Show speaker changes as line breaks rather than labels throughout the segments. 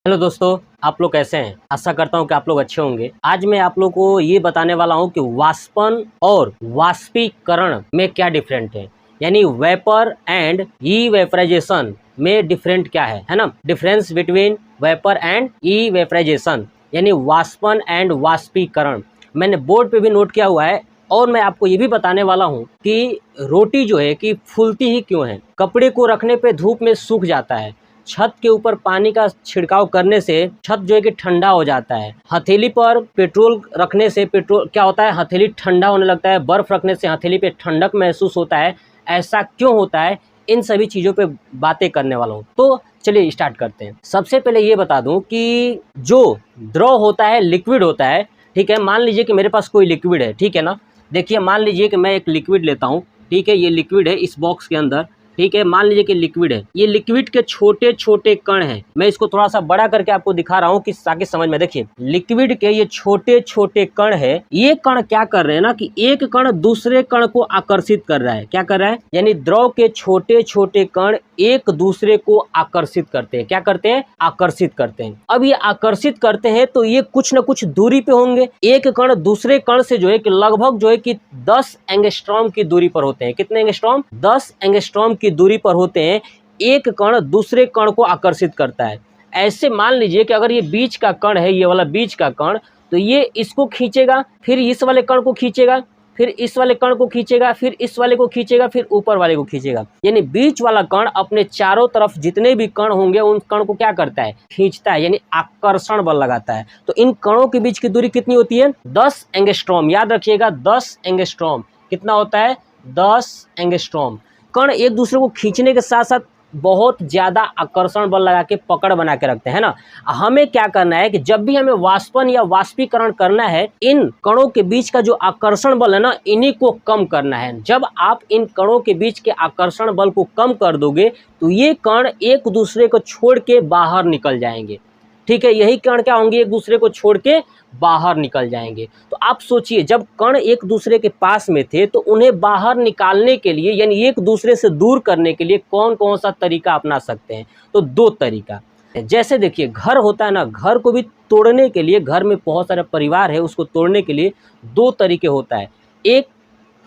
Hello दोस्तों, आप लोग कैसे हैं। आशा करता हूं कि आप लोग अच्छे होंगे। आज मैं आप लोग को ये बताने वाला हूं कि वाष्पन और वाष्पीकरण में क्या डिफरेंट है, यानी वेपर एंड इवेपराइजेशन में डिफरेंट क्या है ना। डिफरेंस बिटवीन वेपर एंड इवेपराइजेशन यानी वाष्पन एंड वाष्पीकरण मैंने बोर्ड पे भी नोट किया हुआ है। और मैं आपको ये भी बताने वाला हूँ कि रोटी जो है कि फूलती ही क्यों है। कपड़े को रखने पे धूप में सूख जाता है, छत के ऊपर पानी का छिड़काव करने से छत जो है कि ठंडा हो जाता है, हथेली पर पेट्रोल रखने से पेट्रोल क्या होता है, हथेली ठंडा होने लगता है, बर्फ रखने से हथेली पे ठंडक महसूस होता है। ऐसा क्यों होता है, इन सभी चीज़ों पे बातें करने वाला हूँ। तो चलिए स्टार्ट करते हैं। सबसे पहले ये बता दूं कि जो द्रव होता है लिक्विड होता है, ठीक है। मान लीजिए कि मेरे पास कोई लिक्विड है, ठीक है ना। देखिए मान लीजिए कि मैं एक लिक्विड लेता हूँ, ठीक है। ये लिक्विड है इस बॉक्स के अंदर, ठीक है। मान लीजिए कि लिक्विड है, ये लिक्विड के छोटे छोटे कण हैं। मैं इसको थोड़ा सा बड़ा करके आपको दिखा रहा हूँ कि ताकि समझ में। देखिए लिक्विड के ये छोटे छोटे कण है। ये कण क्या कर रहे हैं ना कि एक कण दूसरे कण को आकर्षित कर रहा है। क्या कर रहा है, यानी द्रव के छोटे छोटे कण एक दूसरे को आकर्षित करते हैं। क्या करते हैं, आकर्षित करते हैं। अब ये आकर्षित करते हैं तो ये कुछ न कुछ दूरी पे होंगे। एक कण दूसरे कण से जो है कि लगभग जो है कि 10 एंगस्ट्रॉम की दूरी पर होते हैं। कितने एंगस्ट्रॉम, 10 एंगस्ट्रॉम की दूरी पर होते हैं। एक कण दूसरे कण को आकर्षित करता है। ऐसे मान लीजिए कि अगर ये बीच का कण है, ये वाला बीच का कण, तो ये इसको खींचेगा, फिर इस वाले कण को खींचेगा, फिर इस वाले कण को खींचेगा, फिर इस वाले को खींचेगा, फिर ऊपर वाले को खींचेगा। यानी बीच वाला कण अपने चारों तरफ जितने भी कण होंगे उन कण को क्या करता है, खींचता है, यानी आकर्षण बल लगाता है। तो इन कणों के बीच की दूरी कितनी होती है, 10 एंगस्ट्रॉम। याद रखिएगा 10 एंगस्ट्रॉम। कितना होता है, 10 एंगस्ट्रॉम। कण एक दूसरे को खींचने के साथ साथ बहुत ज्यादा आकर्षण बल लगा के पकड़ बना के रखते हैं ना। हमें क्या करना है कि जब भी हमें वाष्पन या वाष्पीकरण करना है, इन कणों के बीच का जो आकर्षण बल है ना, इन्हीं को कम करना है। जब आप इन कणों के बीच के आकर्षण बल को कम कर दोगे तो ये कण एक दूसरे को छोड़ के बाहर निकल जाएंगे, ठीक है। यही कण क्या होंगे, एक दूसरे को छोड़ के बाहर निकल जाएंगे। तो आप सोचिए जब कण एक दूसरे के पास में थे तो उन्हें बाहर निकालने के लिए यानी एक दूसरे से दूर करने के लिए कौन कौन सा तरीका अपना सकते हैं। तो दो तरीका, जैसे देखिए घर होता है ना, घर को भी तोड़ने के लिए, घर में बहुत सारे परिवार है उसको तोड़ने के लिए दो तरीके होता है। एक,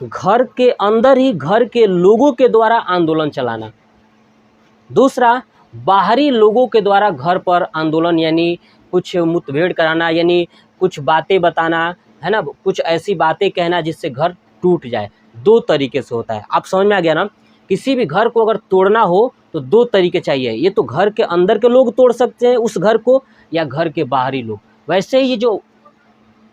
घर के अंदर ही घर के लोगों के द्वारा आंदोलन चलाना। दूसरा, बाहरी लोगों के द्वारा घर पर आंदोलन यानी कुछ मुठभेड़ कराना, यानी कुछ बातें बताना, है ना, कुछ ऐसी बातें कहना जिससे घर टूट जाए। दो तरीके से होता है। आप समझ में आ गया ना। किसी भी घर को अगर तोड़ना हो तो दो तरीके चाहिए। ये तो घर के अंदर के लोग तोड़ सकते हैं उस घर को, या घर के बाहरी लोग। वैसे ही ये जो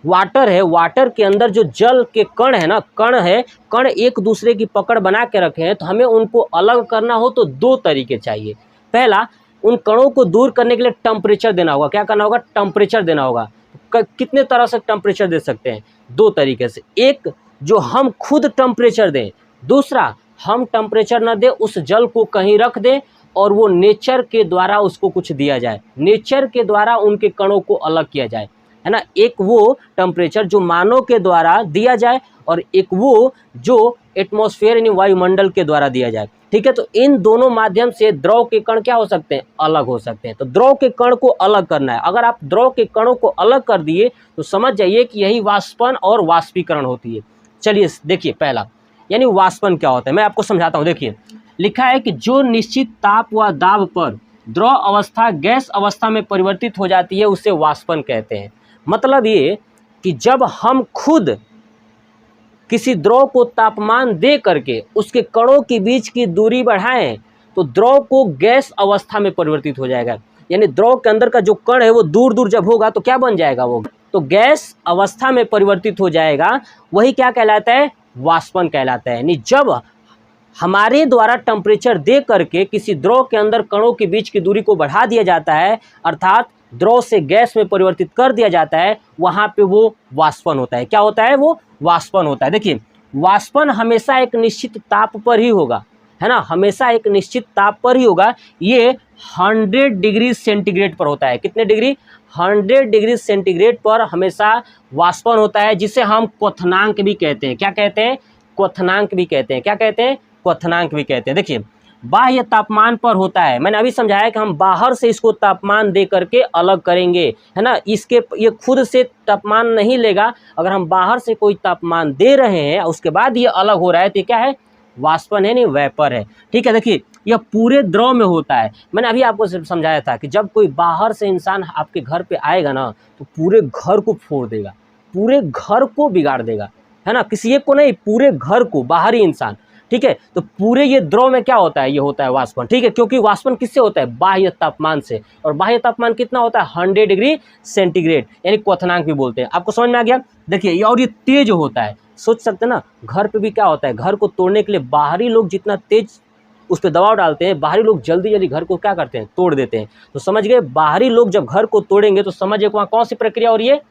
वाटर है, वाटर के अंदर जो जल के कण है ना, कण है, कण एक दूसरे की पकड़ बना के रखे हैं, तो हमें उनको अलग करना हो तो दो तरीके चाहिए। पहला, उन कणों को दूर करने के लिए टेम्परेचर देना होगा। क्या करना होगा, टेम्परेचर देना होगा। कितने तरह से टेम्परेचर दे सकते हैं, दो तरीके से। एक, जो हम खुद टेम्परेचर दें। दूसरा, हम टेम्परेचर न दें, उस जल को कहीं रख दें और वो नेचर के द्वारा उसको कुछ दिया जाए, नेचर के द्वारा उनके कणों को अलग किया जाए, है ना। एक वो टेम्परेचर जो मानव के द्वारा दिया जाए और एक वो जो एटमॉस्फेयर यानी वायुमंडल के द्वारा दिया जाए, ठीक है। तो इन दोनों माध्यम से द्रव के कण क्या हो सकते हैं, अलग हो सकते हैं। तो द्रव के कण को अलग करना है। अगर आप द्रव के कणों को अलग कर दिए तो समझ जाइए कि यही वाष्पन और वाष्पीकरण होती है। चलिए देखिए पहला, यानी वाष्पन क्या होता है, मैं आपको समझाता हूँ। देखिए लिखा है कि जो निश्चित ताप व दाब पर द्रव अवस्था गैस अवस्था में परिवर्तित हो जाती है उसे वाष्पन कहते हैं। मतलब ये कि जब हम खुद किसी द्रव को तापमान दे करके उसके कणों के बीच की दूरी बढ़ाएं तो द्रव को गैस अवस्था में परिवर्तित हो जाएगा। यानी द्रव के अंदर का जो कण है वो दूर दूर जब होगा तो क्या बन जाएगा, वो तो गैस अवस्था में परिवर्तित हो जाएगा। वही क्या कहलाता है, वाष्पन कहलाता है। यानी जब हमारे द्वारा टेम्परेचर दे करके किसी द्रव के अंदर कणों के बीच की दूरी को बढ़ा दिया जाता है, अर्थात द्रव से गैस में परिवर्तित कर दिया जाता है, वहां पे वो वाष्पन होता है। क्या होता है, वो वाष्पन होता है। देखिए वाष्पन हमेशा एक निश्चित ताप पर ही होगा, है ना, हमेशा एक निश्चित ताप पर ही होगा। ये 100 डिग्री सेंटीग्रेड पर होता है। कितने डिग्री, 100 डिग्री सेंटीग्रेड पर हमेशा वाष्पन होता है, जिसे हम क्वथनांक भी कहते हैं। क्या कहते हैं, क्वथनांक भी कहते हैं। क्या कहते हैं, क्वथनांक भी कहते हैं। देखिए बाह्य तापमान पर होता है। मैंने अभी समझाया कि हम बाहर से इसको तापमान दे करके अलग करेंगे, है ना। इसके ये खुद से तापमान नहीं लेगा, अगर हम बाहर से कोई तापमान दे रहे हैं उसके बाद ये अलग हो रहा है तो ये क्या है, वाष्पन है, नहीं वेपर है। ठीक है, देखिए यह पूरे द्रव में होता है। मैंने अभी आपको समझाया था कि जब कोई बाहर से इंसान आपके घर पे आएगा ना तो पूरे घर को फोड़ देगा, पूरे घर को बिगाड़ देगा, है ना, किसी एक को नहीं, पूरे घर को, बाहरी इंसान। ठीक है, तो पूरे ये द्रव में क्या होता है, ये होता है वाष्पन। ठीक है, क्योंकि वाष्पन किससे होता है, बाह्य तापमान से। और बाह्य तापमान कितना होता है, 100 डिग्री सेंटीग्रेड, यानी क्वथनांक भी बोलते हैं। आपको समझ में आ गया। देखिए और ये तेज होता है, सोच सकते हैं ना, घर पे भी क्या होता है, घर को तोड़ने के लिए बाहरी लोग जितना तेज उस पर दबाव डालते हैं, बाहरी लोग जल्दी जल्दी घर को क्या करते हैं, तोड़ देते हैं। तो समझ गए, बाहरी लोग जब घर को तोड़ेंगे तो समझिए वहाँ कौन सी प्रक्रिया हो रही है,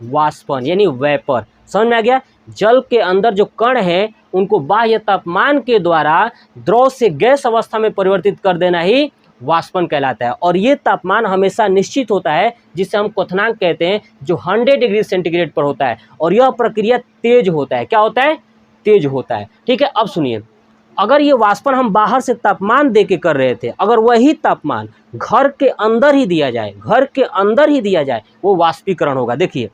वाष्पन, यानी वेपर। समझ में आ गया। जल के अंदर जो कण है उनको बाह्य तापमान के द्वारा द्रव से गैस अवस्था में परिवर्तित कर देना ही वाष्पन कहलाता है। और ये तापमान हमेशा निश्चित होता है, जिसे हम क्वथनांक कहते हैं, जो 100 डिग्री सेंटीग्रेड पर होता है। और यह प्रक्रिया तेज होता है, क्या होता है, तेज होता है। ठीक है, अब सुनिए, अगर ये वाष्पन हम बाहर से तापमान दे के कर रहे थे, अगर वही तापमान घर के अंदर ही दिया जाए, घर के अंदर ही दिया जाए, वो वाष्पीकरण होगा। देखिए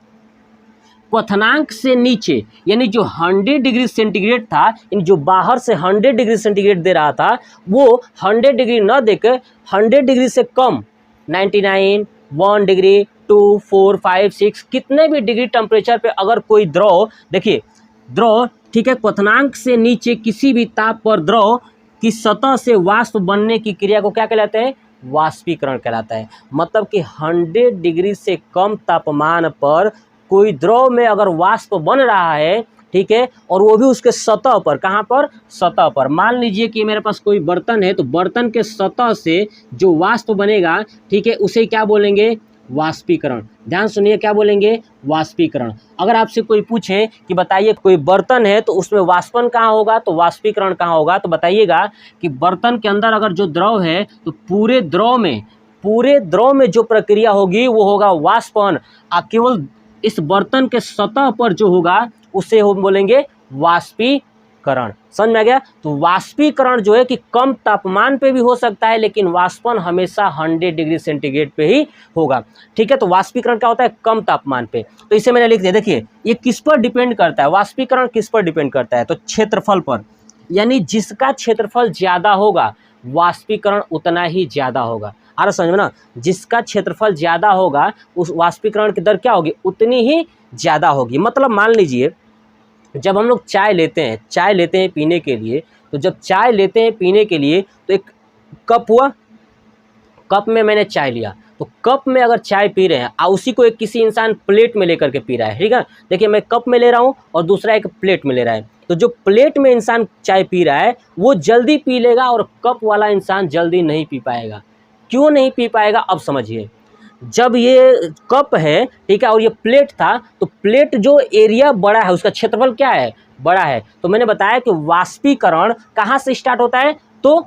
क्वथनांक से नीचे, यानी जो 100 डिग्री सेंटीग्रेड था, यानी जो बाहर से 100 डिग्री सेंटीग्रेड दे रहा था, वो 100 डिग्री न देकर 100 डिग्री से कम 99, 1 डिग्री, 2, 4, 5, 6 कितने भी डिग्री टेम्परेचर पे अगर कोई द्रव, देखिए द्रव, ठीक है, क्वथनांक से नीचे किसी भी ताप पर द्रव की सतह से वाष्प बनने की क्रिया को क्या कहलाते हैं, वाष्पीकरण कहलाता है। मतलब कि 100 डिग्री से कम तापमान पर कोई द्रव में अगर वाष्प बन रहा है, ठीक है, और वो भी उसके सतह पर, कहाँ पर, सतह पर। मान लीजिए कि मेरे पास कोई बर्तन है, तो बर्तन के सतह से जो वाष्प बनेगा, ठीक है, उसे क्या बोलेंगे, वाष्पीकरण। ध्यान सुनिए, क्या बोलेंगे, वाष्पीकरण। अगर आपसे कोई पूछे कि बताइए कोई बर्तन है तो उसमें वाष्पन कहाँ होगा, तो वाष्पीकरण कहाँ होगा, तो बताइएगा कि बर्तन के अंदर अगर जो द्रव है तो पूरे द्रव में जो प्रक्रिया होगी वो होगा वाष्पन। केवल इस बर्तन के सतह पर जो होगा उसे हम बोलेंगे वाष्पीकरण। समझ में आ गया। तो वाष्पीकरण जो है कि कम तापमान पे भी हो सकता है, लेकिन वाष्पन हमेशा 100 डिग्री सेंटीग्रेड पे ही होगा। ठीक है, तो वाष्पीकरण क्या होता है, कम तापमान पे। तो इसे मैंने लिख दिया। देखिए ये किस पर डिपेंड करता है, वाष्पीकरण किस पर डिपेंड करता है, तो क्षेत्रफल पर। यानी जिसका क्षेत्रफल ज़्यादा होगा वाष्पीकरण उतना ही ज़्यादा होगा। आ रहा समझ में ना, जिसका क्षेत्रफल ज़्यादा होगा उस वाष्पीकरण की दर क्या होगी, उतनी ही ज़्यादा होगी। मतलब मान लीजिए जब हम लोग चाय लेते हैं पीने के लिए, तो जब चाय लेते हैं पीने के लिए तो एक कप हुआ, कप में मैंने चाय लिया, तो कप में अगर चाय पी रहे हैं और उसी को एक किसी इंसान प्लेट में लेकर के पी रहा है, ठीक है। देखिए मैं कप में ले रहा हूँ और दूसरा एक प्लेट में ले रहा है, तो जो प्लेट में इंसान चाय पी रहा है वो जल्दी पी लेगा और कप वाला इंसान जल्दी नहीं पी पाएगा। क्यों नहीं पी पाएगा, अब समझिए। जब ये कप है, ठीक है, और ये प्लेट था, तो प्लेट जो एरिया बड़ा है, उसका क्षेत्रफल क्या है, बड़ा है। तो मैंने बताया कि वाष्पीकरण कहाँ से स्टार्ट होता है, तो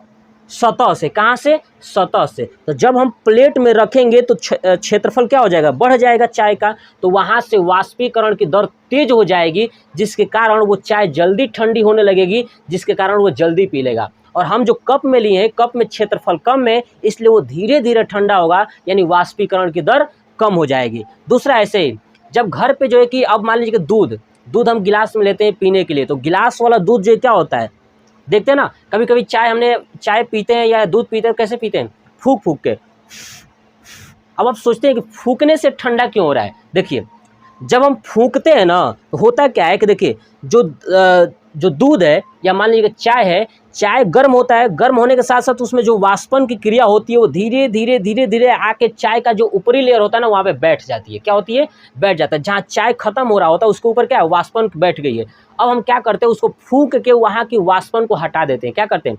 सतह से। कहाँ से, सतह से। तो जब हम प्लेट में रखेंगे तो क्षेत्रफल क्या हो जाएगा, बढ़ जाएगा चाय का, तो वहाँ से वाष्पीकरण की दर तेज हो जाएगी, जिसके कारण वो चाय जल्दी ठंडी होने लगेगी, जिसके कारण वो जल्दी पी लेगा। और हम जो कप में लिए हैं, कप में क्षेत्रफल कम है, इसलिए वो धीरे धीरे ठंडा होगा, यानी वाष्पीकरण की दर कम हो जाएगी। दूसरा ऐसे ही जब घर पे जो है कि अब मान लीजिए कि दूध हम गिलास में लेते हैं पीने के लिए, तो गिलास वाला दूध जो क्या होता है, देखते हैं ना, कभी कभी चाय पीते हैं या दूध पीते हैं, कैसे पीते हैं, फूंक फूंक के। अब आप सोचते हैं कि फूंकने से ठंडा क्यों हो रहा है। देखिए जब हम फूंकते हैं ना तो होता क्या है कि देखिए जो दूध है या मान लीजिए चाय है, चाय गर्म होता है, गर्म होने के साथ साथ उसमें जो वाष्पन की क्रिया होती है वो धीरे धीरे आके चाय का जो ऊपरी लेयर होता है ना वहाँ पे बैठ जाती है। क्या होती है, बैठ जाता है। जहाँ चाय खत्म हो रहा होता है उसके ऊपर क्या है, वाष्पन बैठ गई है। अब हम क्या करते हैं, उसको फूंक के वहाँ की वाष्पन को हटा देते हैं। क्या करते हैं,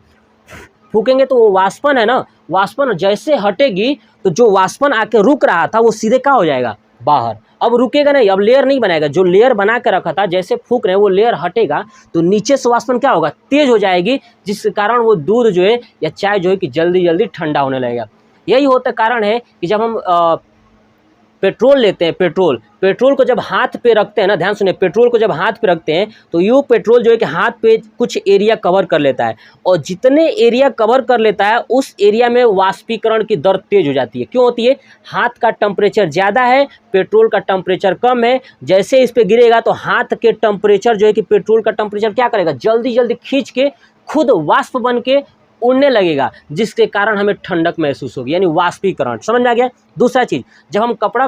फूकेंगे तो वो वाष्पन है ना, वाष्पन जैसे हटेगी तो जो वाष्पन आके रुक रहा था वो सीधे क्या हो जाएगा, बाहर। अब रुकेगा नहीं, अब लेयर नहीं बनाएगा, जो लेयर बना के रखा था जैसे फूक रहे हैं वो लेयर हटेगा, तो नीचे से वाष्पन क्या होगा, तेज हो जाएगी, जिसके कारण वो दूध जो है या चाय जो है कि जल्दी ठंडा होने लगेगा। यही होता कारण है कि जब हम पेट्रोल लेते हैं, पेट्रोल को जब हाथ पे रखते हैं ना, ध्यान सुनिए, पेट्रोल को जब हाथ पे रखते हैं तो ये पेट्रोल जो है कि हाथ पे कुछ एरिया कवर कर लेता है, और जितने एरिया कवर कर लेता है उस एरिया में वाष्पीकरण की दर तेज हो जाती है। क्यों होती है? हाथ का टेम्परेचर ज़्यादा है, पेट्रोल का टेम्परेचर कम है। जैसे इस पर गिरेगा तो हाथ के टेम्परेचर जो है कि पेट्रोल का टेम्परेचर क्या करेगा, जल्दी जल्दी खींच के खुद वाष्प बन के उड़ने लगेगा, जिसके कारण हमें ठंडक महसूस होगी, यानी वाष्पीकरण। समझ में आ गया? दूसरा चीज़, जब हम कपड़ा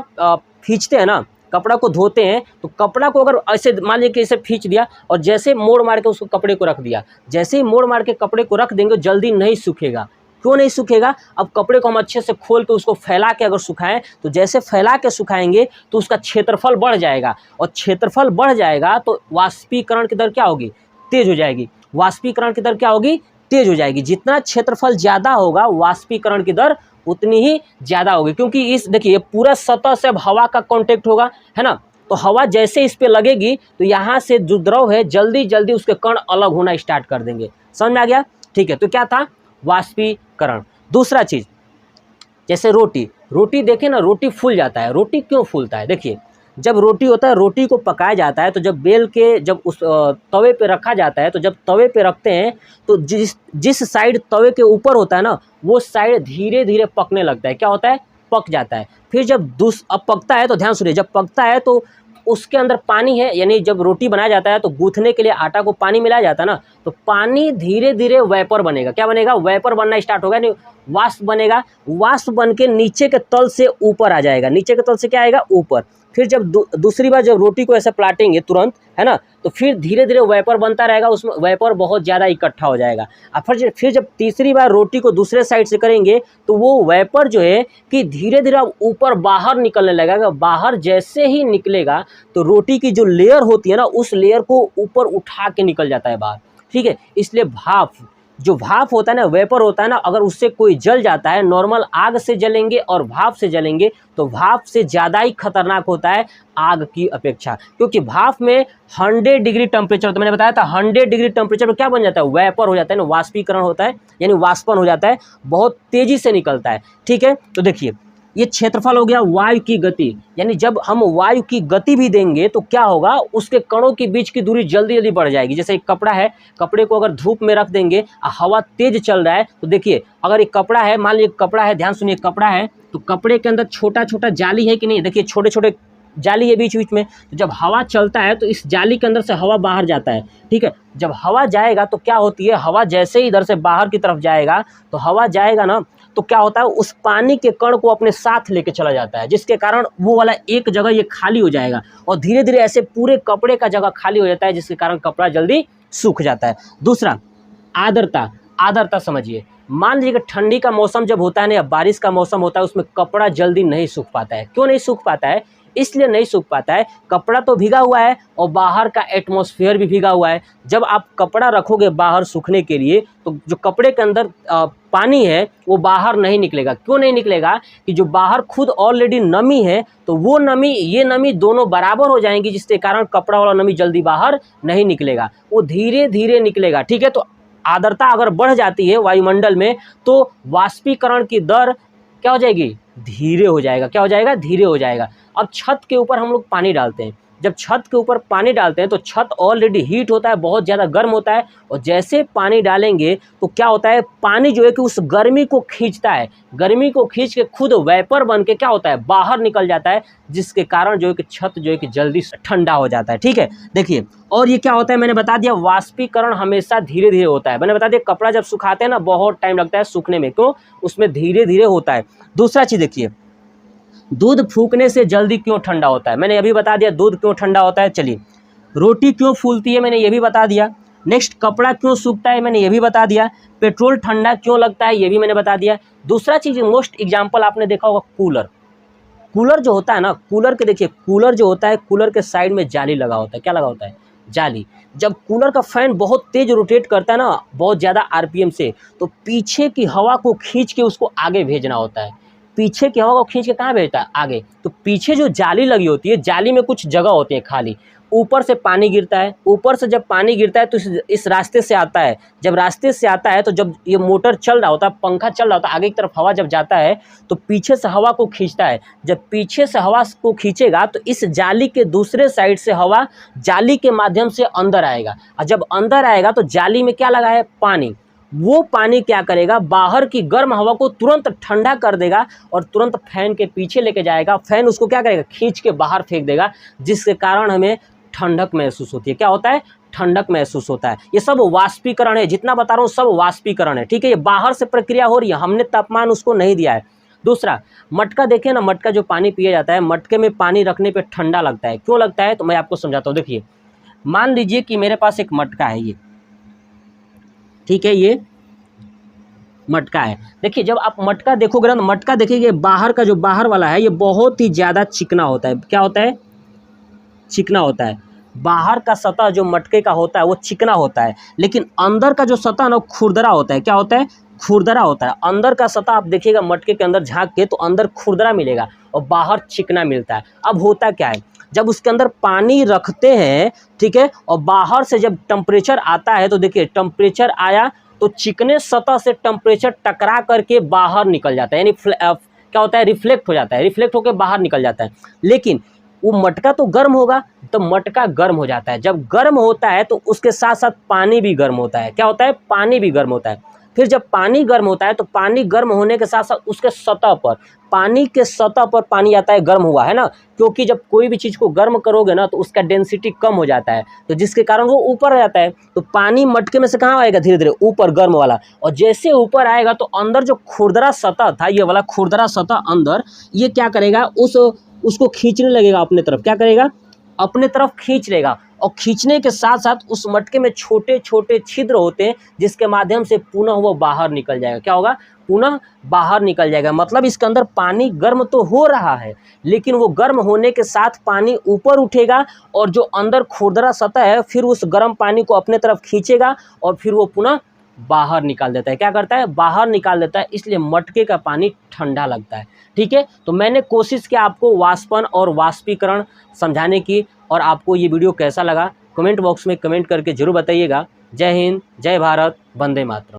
खींचते हैं ना, कपड़ा को धोते हैं, तो कपड़ा को अगर ऐसे मान लीजिए कि ऐसे खींच दिया और जैसे मोड़ मार के उसको कपड़े को रख दिया, जैसे ही मोड़ मार के कपड़े को रख देंगे जल्दी नहीं सूखेगा। क्यों नहीं सूखेगा? अब कपड़े को हम अच्छे से खोल के उसको फैला के अगर सुखाएं, तो जैसे फैला के सुखाएंगे तो उसका क्षेत्रफल बढ़ जाएगा, और क्षेत्रफल बढ़ जाएगा तो वाष्पीकरण की दर क्या होगी? तेज हो जाएगी। वाष्पीकरण की दर क्या होगी? तेज हो जाएगी। जितना क्षेत्रफल ज़्यादा होगा वाष्पीकरण की दर उतनी ही ज़्यादा होगी, क्योंकि इस देखिए पूरा सतह से अब हवा का कांटेक्ट होगा, है ना, तो हवा जैसे इस पे लगेगी तो यहाँ से जो द्रव है जल्दी जल्दी उसके कण अलग होना स्टार्ट कर देंगे। समझ में आ गया? ठीक है, तो क्या था? वाष्पीकरण। दूसरा चीज़, जैसे रोटी देखें ना, रोटी फूल जाता है। रोटी क्यों फूलता है? देखिए, जब रोटी होता है, रोटी को पकाया जाता है, तो जब बेल के जब उस तवे पे रखा जाता है, तो जब तवे पे रखते हैं तो जिस साइड तवे के ऊपर होता है ना, वो साइड धीरे धीरे पकने लगता है। क्या होता है? पक जाता है। फिर जब अब पकता है तो ध्यान सुनिए, जब पकता है तो उसके अंदर पानी है, यानी जब रोटी बनाया जाता है तो गूंथने के लिए आटा को पानी मिलाया जाता है ना, तो पानी धीरे धीरे वेपर बनेगा। क्या बनेगा? वेपर बनना स्टार्ट होगा, यानी वाष्प बनेगा। वाष्प बन के नीचे के तल से ऊपर आ जाएगा। नीचे के तल से क्या आएगा? ऊपर। फिर जब दूसरी बार जब रोटी को ऐसे पलटेंगे तुरंत, है ना, तो फिर धीरे धीरे वेपर बनता रहेगा, उसमें वेपर बहुत ज़्यादा इकट्ठा हो जाएगा। और फिर जब तीसरी बार रोटी को दूसरे साइड से करेंगे तो वो वेपर जो है कि धीरे धीरे ऊपर बाहर निकलने लगेगा। बाहर जैसे ही निकलेगा तो रोटी की जो लेयर होती है ना, उस लेयर को ऊपर उठा के निकल जाता है बाहर। ठीक है, इसलिए जो भाप होता है ना, वेपर होता है ना, अगर उससे कोई जल जाता है, नॉर्मल आग से जलेंगे और भाप से जलेंगे तो भाप से ज़्यादा ही खतरनाक होता है आग की अपेक्षा, क्योंकि भाप में 100 डिग्री टेम्परेचर, तो मैंने बताया था 100 डिग्री टेम्परेचर पर क्या बन जाता है? वेपर हो जाता है ना, वाष्पीकरण होता है, यानी वाष्पन हो जाता है, बहुत तेज़ी से निकलता है। ठीक है, तो देखिए ये क्षेत्रफल हो गया वायु की गति, यानी जब हम वायु की गति भी देंगे तो क्या होगा? उसके कणों के बीच की दूरी जल्दी जल्दी बढ़ जाएगी। जैसे एक कपड़ा है, कपड़े को अगर धूप में रख देंगे, हवा तेज चल रहा है, तो देखिए अगर एक कपड़ा है, मान लीजिए कपड़ा है, ध्यान सुनिए, कपड़ा है तो कपड़े के अंदर छोटा छोटा जाली है कि नहीं? देखिए छोटे छोटे जाली है बीच बीच में, तो जब हवा चलता है तो इस जाली के अंदर से हवा बाहर जाता है। ठीक है, जब हवा जाएगा तो क्या होती है? हवा जैसे ही इधर से बाहर की तरफ जाएगा, तो हवा जाएगा ना, तो क्या होता है? उस पानी के कण को अपने साथ लेके चला जाता है, जिसके कारण वो वाला एक जगह ये खाली हो जाएगा, और धीरे धीरे ऐसे पूरे कपड़े का जगह खाली हो जाता है, जिसके कारण कपड़ा जल्दी सूख जाता है। दूसरा, आर्द्रता समझिए। मान लीजिए कि ठंडी का मौसम जब होता है ना, या बारिश का मौसम होता है, उसमें कपड़ा जल्दी नहीं सूख पाता है। क्यों नहीं सूख पाता है? इसलिए नहीं सूख पाता है, कपड़ा तो भीगा हुआ है और बाहर का एटमॉस्फेयर भी भीगा हुआ है। जब आप कपड़ा रखोगे बाहर सूखने के लिए, तो जो कपड़े के अंदर पानी है वो बाहर नहीं निकलेगा। क्यों नहीं निकलेगा? कि जो बाहर खुद ऑलरेडी नमी है, तो वो नमी, ये नमी दोनों बराबर हो जाएंगी, जिसके कारण कपड़ा वाला नमी जल्दी बाहर नहीं निकलेगा, वो धीरे धीरे निकलेगा। ठीक है, तो आर्द्रता अगर बढ़ जाती है वायुमंडल में तो वाष्पीकरण की दर क्या हो जाएगी? धीरे हो जाएगा। क्या हो जाएगा? धीरे हो जाएगा। अब छत के ऊपर हम लोग पानी डालते हैं, जब छत के ऊपर पानी डालते हैं तो छत ऑलरेडी हीट होता है, बहुत ज़्यादा गर्म होता है, और जैसे पानी डालेंगे तो क्या होता है? पानी जो है कि उस गर्मी को खींचता है, गर्मी को खींच के खुद वेपर बन के क्या होता है? बाहर निकल जाता है, जिसके कारण जो है कि छत जो है कि जल्दी ठंडा हो जाता है। ठीक है, देखिए, और ये क्या होता है? मैंने बता दिया वाष्पीकरण हमेशा धीरे धीरे होता है। मैंने बता दिया कपड़ा जब सुखाते हैं ना, बहुत टाइम लगता है सूखने में, क्यों? उसमें धीरे धीरे होता है। दूसरा चीज़ देखिए, दूध फूकने से जल्दी क्यों ठंडा होता है? मैंने अभी बता दिया दूध क्यों ठंडा होता है। चलिए, रोटी क्यों फूलती है? मैंने ये भी बता दिया। नेक्स्ट, कपड़ा क्यों सूखता है? मैंने ये भी बता दिया। पेट्रोल ठंडा क्यों लगता है? ये भी मैंने बता दिया। दूसरा चीज़, मोस्ट एग्जाम्पल आपने देखा होगा, कूलर जो होता है ना, कूलर के देखिए, कूलर जो होता है, कूलर के साइड में जाली लगा होता है। क्या लगा होता है? जाली। जब कूलर का फैन बहुत तेज रोटेट करता है ना, बहुत ज़्यादा आरपीएम से, तो पीछे की हवा को खींच के उसको आगे भेजना होता है। पीछे की हवा को खींच के कहाँ भेजता है, आगे। तो पीछे जो जाली लगी होती है, जाली में कुछ जगह होती है खाली, ऊपर से पानी गिरता है, ऊपर से जब पानी गिरता है तो इस रास्ते से आता है। जब रास्ते से आता है तो जब ये मोटर चल रहा होता है, पंखा चल रहा होता है, आगे की तरफ हवा जब जाता है तो पीछे से हवा को खींचता है। जब पीछे से हवा को खींचेगा तो इस जाली के दूसरे साइड से हवा जाली के माध्यम से अंदर आएगा, और जब अंदर आएगा तो जाली में क्या लगा है, पानी। वो पानी क्या करेगा, बाहर की गर्म हवा को तुरंत ठंडा कर देगा और तुरंत फैन के पीछे लेके जाएगा। फैन उसको क्या करेगा, खींच के बाहर फेंक देगा, जिसके कारण हमें ठंडक महसूस होती है। क्या होता है, ठंडक महसूस होता है। ये सब वाष्पीकरण है, जितना बता रहा हूँ सब वाष्पीकरण है, ठीक है। ये बाहर से प्रक्रिया हो रही है, हमने तापमान उसको नहीं दिया है। दूसरा, मटका देखें ना, मटका जो पानी पिया जाता है, मटके में पानी रखने पे ठंडा लगता है। क्यों लगता है, तो मैं आपको समझाता हूँ। देखिए, मान लीजिए कि मेरे पास एक मटका है, ये ठीक है, ये मटका है। देखिए, जब आप मटका देखोगे ना, मटका देखिए बाहर का जो बाहर वाला है ये बहुत ही ज़्यादा चिकना होता है। क्या होता है, चिकना होता है। बाहर का सतह जो मटके का होता है वो चिकना होता है, लेकिन अंदर का जो सतह ना खुरदरा होता है। क्या होता है, खुरदरा होता है। अंदर का सतह आप देखिएगा मटके के अंदर झांक के तो अंदर खुरदरा मिलेगा और बाहर चिकना मिलता है। अब होता क्या है, जब उसके अंदर पानी रखते हैं, ठीक है, और बाहर से जब टेम्परेचर आता है तो देखिए टेम्परेचर आया तो चिकने सतह से टेम्परेचर टकरा करके बाहर निकल जाता है, यानी क्या होता है, रिफ्लेक्ट हो जाता है, रिफ्लेक्ट होकर बाहर निकल जाता है। लेकिन वो मटका तो गर्म होगा, तो मटका गर्म हो जाता है। जब गर्म होता है तो उसके साथ साथ पानी भी गर्म होता है। क्या होता है, पानी भी गर्म होता है। फिर जब पानी गर्म होता है तो पानी गर्म होने के साथ साथ उसके सतह पर, पानी के सतह पर पानी आता है, गर्म हुआ है ना, क्योंकि जब कोई भी चीज़ को गर्म करोगे ना तो उसका डेंसिटी कम हो जाता है, तो जिसके कारण वो ऊपर आ जाता है। तो पानी मटके में से कहाँ आएगा, धीरे धीरे ऊपर, गर्म वाला, और जैसे ऊपर आएगा तो अंदर जो खुरदरा सतह था, ये वाला खुरदरा सतह अंदर, ये क्या करेगा, उसको खींचने लगेगा अपने तरफ। क्या करेगा, अपने तरफ खींच लेगा, और खींचने के साथ साथ उस मटके में छोटे छोटे छिद्र होते हैं, जिसके माध्यम से पुनः वो बाहर निकल जाएगा। क्या होगा, पुनः बाहर निकल जाएगा। मतलब इसके अंदर पानी गर्म तो हो रहा है, लेकिन वो गर्म होने के साथ पानी ऊपर उठेगा, और जो अंदर खुरदरा सतह है फिर उस गर्म पानी को अपने तरफ खींचेगा और फिर वो पुनः बाहर निकाल देता है। क्या करता है, बाहर निकाल देता है, इसलिए मटके का पानी ठंडा लगता है। ठीक है, तो मैंने कोशिश किया आपको वाष्पन और वाष्पीकरण समझाने की, और आपको ये वीडियो कैसा लगा कमेंट बॉक्स में कमेंट करके जरूर बताइएगा। जय हिंद, जय भारत, वंदे मातरम।